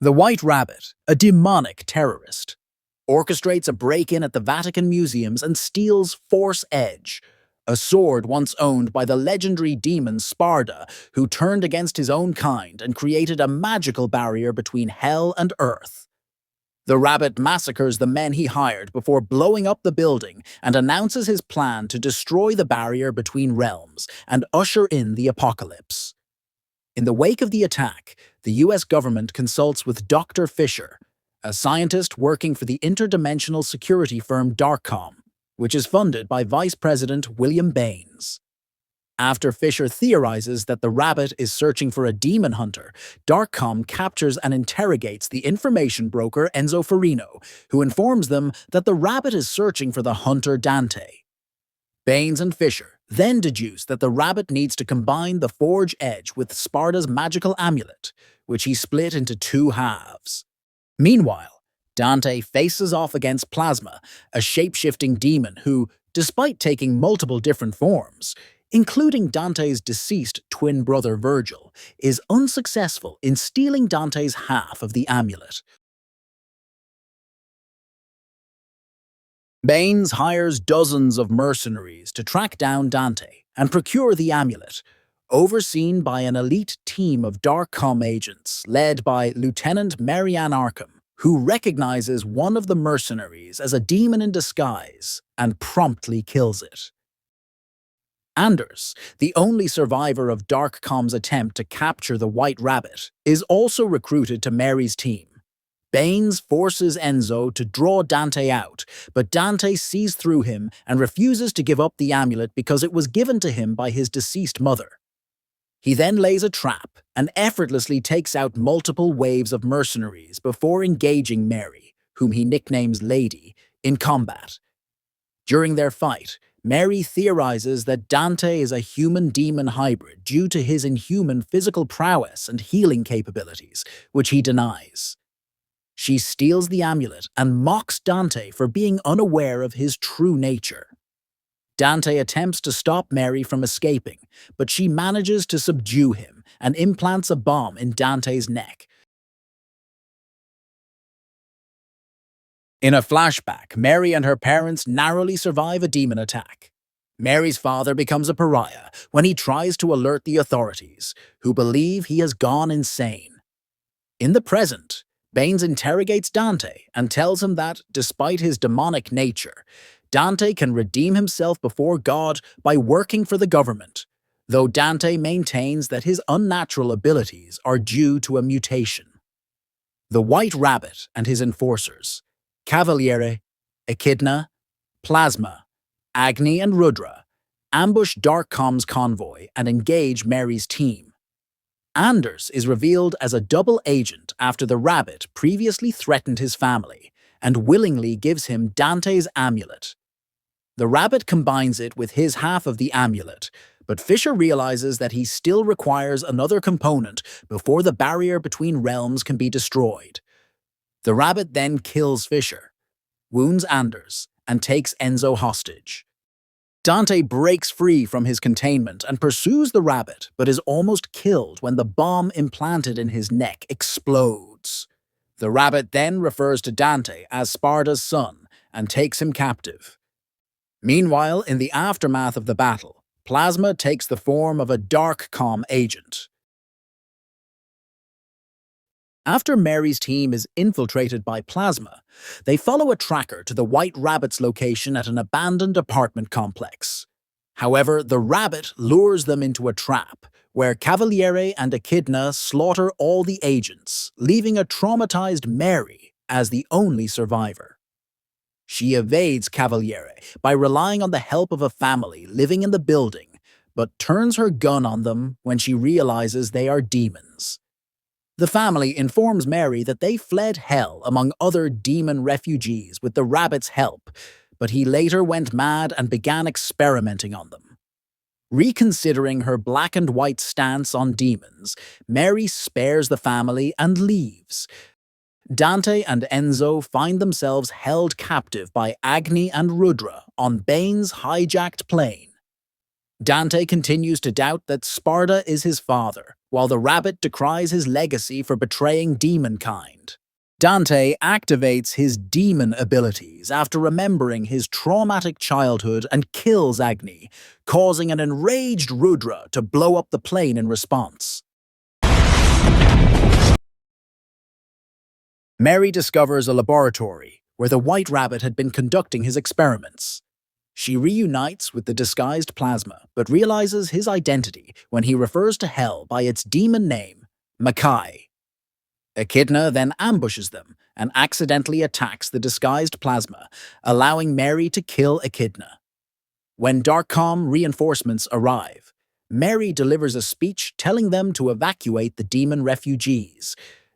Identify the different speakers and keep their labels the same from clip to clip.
Speaker 1: The White Rabbit, a demonic terrorist, orchestrates a break-in at the Vatican museums and steals Force Edge, a sword once owned by the legendary demon 𝗔𝗟𝗦, who turned against his own kind and created a magical barrier between hell and earth. The rabbit massacres the men he hired before blowing up the building and announces his plan to destroy the barrier between realms and usher in the apocalypse. In the wake of the attack, the US government consults with Dr. Fisher, a scientist working for the interdimensional security firm Darkcom, which is funded by Vice President William Baines. After Fisher theorizes that the rabbit is searching for a demon hunter, Darkcom captures and interrogates the information broker 𝗔𝗟𝗦𝗢, who informs them that the rabbit is searching for the hunter Dante. Baines and Fisher then deduce that the rabbit needs to combine the Forge Edge with 𝗔𝗟𝗦's magical amulet, which he split into two halves. Meanwhile, Dante faces off against 𝗔𝗟𝗦, a shape-shifting demon who, despite taking multiple different forms, including Dante's deceased twin brother Virgil, is unsuccessful in stealing Dante's half of the amulet. Baines hires dozens of mercenaries to track down Dante and procure the amulet, overseen by an elite team of Darkcom agents led by Lieutenant Marianne Arkham, who recognizes one of the mercenaries as a demon in disguise and promptly kills it. Anders, the only survivor of Darkcom's attempt to capture the White Rabbit, is also recruited to Mary's team. Baines forces Enzo to draw Dante out, but Dante sees through him and refuses to give up the amulet because it was given to him by his deceased mother. He then lays a trap and effortlessly takes out multiple waves of mercenaries before engaging Mary, whom he nicknames Lady, in combat. During their fight, Mary theorizes that Dante is a human-demon hybrid due to his inhuman physical prowess and healing capabilities, which he denies. She steals the amulet and mocks Dante for being unaware of his true nature. Dante attempts to stop Mary from escaping, but she manages to subdue him and implants a bomb in Dante's neck. In a flashback, Mary and her parents narrowly survive a demon attack. Mary's father becomes a pariah when he tries to alert the authorities, who believe he has gone insane. In the present, Baines interrogates Dante and tells him that, despite his demonic nature, Dante can redeem himself before God by working for the government, though Dante maintains that his unnatural abilities are due to a mutation. The White Rabbit and his enforcers, 𝗔𝗟𝗦𝗢, 𝗔𝗟𝗦𝗢, 𝗔𝗟𝗦, Agni, and Rudra ambush Darkcom's convoy and engage Mary's team. Anders is revealed as a double agent after the rabbit previously threatened his family and willingly gives him Dante's amulet. The rabbit combines it with his half of the amulet, but Fisher realizes that he still requires another component before the barrier between realms can be destroyed. The rabbit then kills Fisher, wounds Anders, and takes Enzo hostage. Dante breaks free from his containment and pursues the rabbit, but is almost killed when the bomb implanted in his neck explodes. The rabbit then refers to Dante as 𝗔𝗟𝗦's son and takes him captive. Meanwhile, in the aftermath of the battle, 𝗔𝗟𝗦 takes the form of a Darkcom agent. After Mary's team is infiltrated by 𝗔𝗟𝗦, they follow a tracker to the White Rabbit's location at an abandoned apartment complex. However, the rabbit lures them into a trap, where 𝗔𝗟𝗦𝗢 and 𝗔𝗟𝗦 slaughter all the agents, leaving a traumatized Mary as the only survivor. She evades 𝗔𝗟𝗦𝗢 by relying on the help of a family living in the building, but turns her gun on them when she realizes they are demons. The family informs Mary that they fled hell among other demon refugees with the rabbit's help, but he later went mad and began experimenting on them. Reconsidering her black and white stance on demons, Mary spares the family and leaves. Dante and Enzo find themselves held captive by Agni and Rudra on Baines' hijacked plane. Dante continues to doubt that 𝗔𝗟𝗦 is his father, while the rabbit decries his legacy for betraying demonkind. Dante activates his demon abilities after remembering his traumatic childhood and kills Agni, causing an enraged 𝗔𝗟𝗦𝗢 to blow up the plane in response. Mary discovers a laboratory where the White Rabbit had been conducting his experiments. She reunites with the disguised plasma, but realizes his identity when he refers to hell by its demon name, 𝗔𝗟𝗦𝗢. Echidna then ambushes them and accidentally attacks the disguised plasma, allowing Mary to kill Echidna. When Darkcom reinforcements arrive, Mary delivers a speech telling them to evacuate the demon refugees.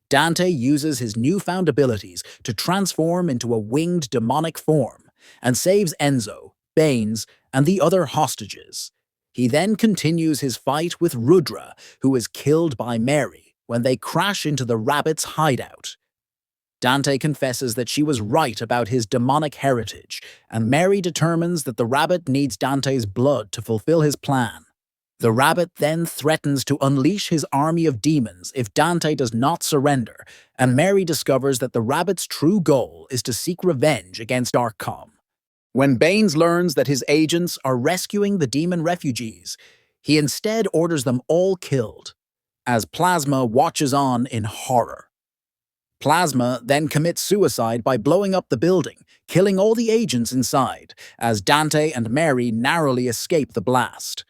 Speaker 1: Dante uses his newfound abilities to transform into a winged demonic form and saves Enzo, Baines, and the other hostages. He then continues his fight with 𝗔𝗟𝗦𝗢, who is killed by Mary when they crash into the rabbit's hideout. Dante confesses that she was right about his demonic heritage, and Mary determines that the rabbit needs Dante's blood to fulfill his plan. The rabbit then threatens to unleash his army of demons if Dante does not surrender, and Mary discovers that the rabbit's true goal is to seek revenge against Darkcom. When Baines learns that his agents are rescuing the demon refugees, he instead orders them all killed, as Plasma watches on in horror. Plasma then commits suicide by blowing up the building, killing all the agents inside, as Dante and Mary narrowly escape the blast.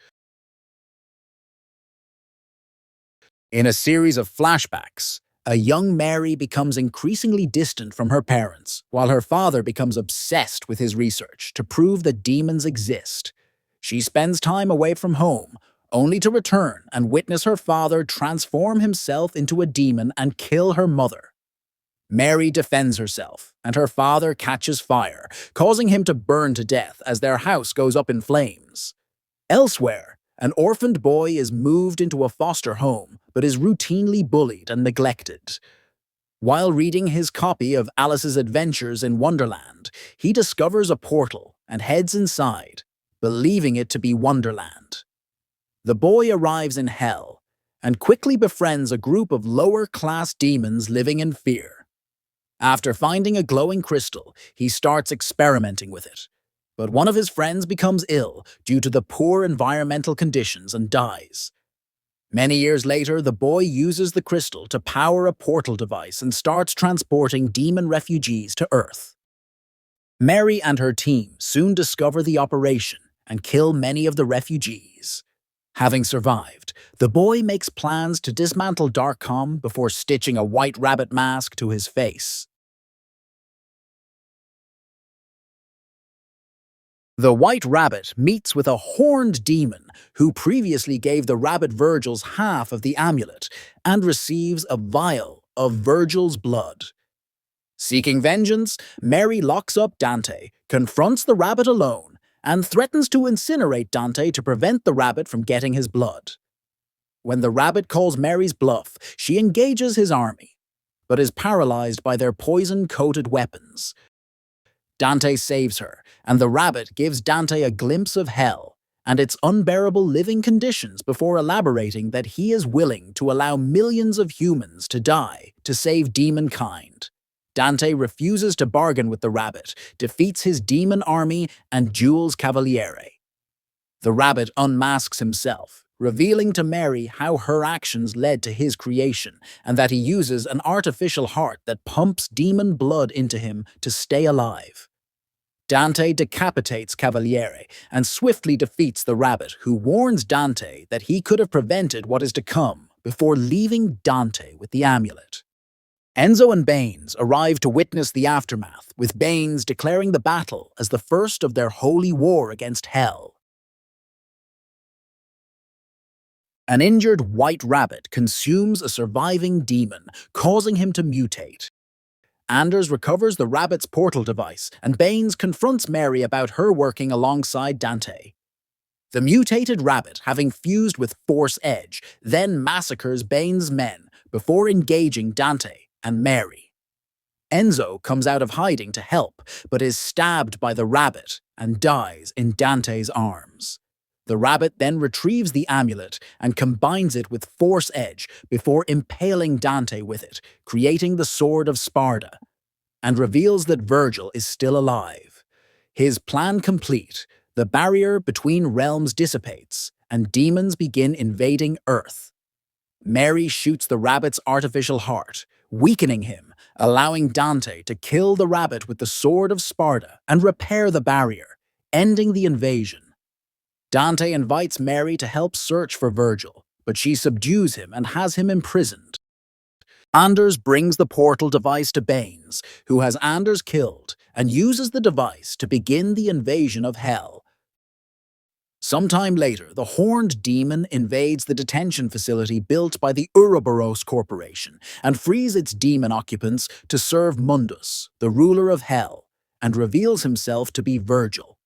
Speaker 1: In a series of flashbacks, a young Mary becomes increasingly distant from her parents, while her father becomes obsessed with his research to prove that demons exist. She spends time away from home, only to return and witness her father transform himself into a demon and kill her mother. Mary defends herself, and her father catches fire, causing him to burn to death as their house goes up in flames. Elsewhere, an orphaned boy is moved into a foster home, but is routinely bullied and neglected. While reading his copy of Alice's Adventures in Wonderland, he discovers a portal and heads inside, believing it to be Wonderland. The boy arrives in hell and quickly befriends a group of lower-class demons living in fear. After finding a glowing crystal, he starts experimenting with it, but one of his friends becomes ill due to the poor environmental conditions and dies. Many years later, the boy uses the crystal to power a portal device and starts transporting demon refugees to Earth. Mary and her team soon discover the operation and kill many of the refugees. Having survived, the boy makes plans to dismantle Darkcom before stitching a white rabbit mask to his face. The White Rabbit meets with a horned demon who previously gave the rabbit Virgil's half of the amulet and receives a vial of Virgil's blood. Seeking vengeance, Mary locks up Dante, confronts the rabbit alone, and threatens to incinerate Dante to prevent the rabbit from getting his blood. When the rabbit calls Mary's bluff, she engages his army, but is paralyzed by their poison-coated weapons. Dante saves her, and the rabbit gives Dante a glimpse of hell and its unbearable living conditions before elaborating that he is willing to allow millions of humans to die to save demonkind. Dante refuses to bargain with the rabbit, defeats his demon army, and 𝗔𝗟𝗦𝗢𝗢𝗓. The rabbit unmasks himself, revealing to Mary how her actions led to his creation, and that he uses an artificial heart that pumps demon blood into him to stay alive. Dante decapitates 𝗔𝗦𝗢𝗢𝗓 and swiftly defeats the rabbit, who warns Dante that he could have prevented what is to come before leaving Dante with the amulet. Enzo and Baines arrive to witness the aftermath, with Baines declaring the battle as the first of their holy war against hell. An injured white rabbit consumes a surviving demon, causing him to mutate. Anders recovers the rabbit's portal device, and Baines confronts Mary about her working alongside Dante. The mutated rabbit, having fused with Force Edge, then massacres Baines' men before engaging Dante and Mary. Enzo comes out of hiding to help, but is stabbed by the rabbit and dies in Dante's arms. The rabbit then retrieves the amulet and combines it with Force Edge before impaling Dante with it, creating the Sword of 𝗔𝗟𝗦, and reveals that Virgil is still alive. His plan complete, the barrier between realms dissipates, and demons begin invading Earth. Mary shoots the rabbit's artificial heart, weakening him, allowing Dante to kill the rabbit with the Sword of 𝗔𝗟𝗦 and repair the barrier, ending the invasion. Dante invites Mary to help search for Virgil, but she subdues him and has him imprisoned. Anders brings the portal device to Baines, who has Anders killed, and uses the device to begin the invasion of Hell. Sometime later, the Horned Demon invades the detention facility built by the Ouroboros Corporation and frees its demon occupants to serve Mundus, the ruler of Hell, and reveals himself to be Virgil.